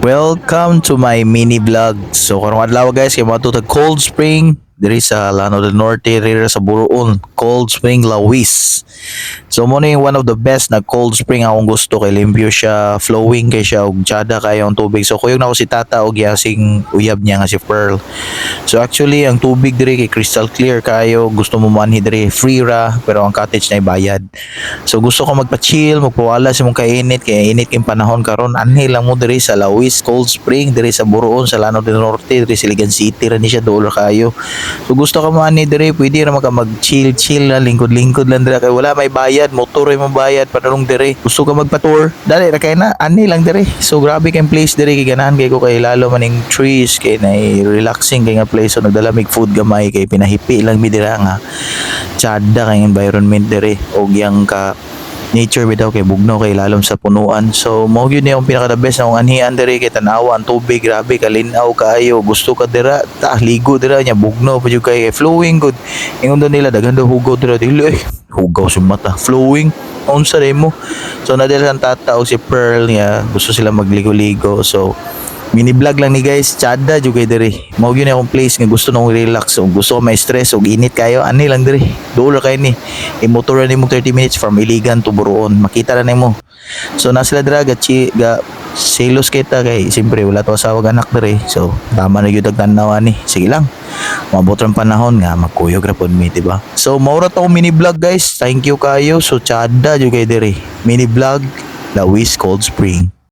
Welcome to my mini vlog. So karong adlaw guys, kay moadto ta Cold Spring diri sa Lano del Norte, diri sa Buruon, Cold Spring Lawis. So mo ni one of the best na cold spring akong gusto kay limpyo siya, flowing kay siya ug tiada kayo ang tubig. So kuyog na ko si tata og yasing uyab niya nga si Pearl. So actually ang tubig diri kay crystal clear kayo, gusto mo manhi diri free ra pero ang cottage na bayad. So gusto ko magpa-chill, magpawala sa mong kainit kay init kay panahon karon. Anhi lang mo diri sa Lawis Cold Spring diri sa Buruon sa Lano del Norte, diri sa Ligan City ra ni siya dool kayo. So gusto ka man ni dire, pwede ra maka mag-chill-chill na lingkod-lingkod lang dire kay wala may bayad, motor ay mo bayad padulong dire. Gusto ka magpa-tour, dali ra kay na ani lang dire. So grabe kay place dire kay ganahan kay ko kay lalo maning trees kay na relaxing kay nga place, so nagdalamig food gamay kay pinahipi lang mi dira nga. Tiada kay environment dire og yang ka nature bitaw kay bugnaw kay lalom sa punuan. So mao gyud ni ang pinaka the best na akong anhian diri kay tanawa ang tubig, grabe kalinaw kaayo, gusto ka dira ta ligo dira nya bugnaw pa jud kay flowing good. Ingon daw nila daghan daw hugaw dira dili hugaw sa mata flowing unsa mo. So nadala ang tata og si Pearl niya gusto sila magligo-ligo. So mini vlog lang ni guys, tiada jud kay diri. Mao gyud ni akong place nga gusto nang relax o gusto ko may stress o init kayo ani lang diri. Duol kay ni. Imotor ni mo 30 minutes from Iligan to Buruon. Makita ra nimo. So na sila dira ga selos kita kay siyempre wala to asawa anak diri. So tama na gyud ang tanaw ani. Sige lang. Mabot ang panahon nga magkuyog ra pod mi, diba? So mao ra to mini vlog guys. Thank you kayo. So tiada jud kay diri. Mini vlog Lawis Cold Spring.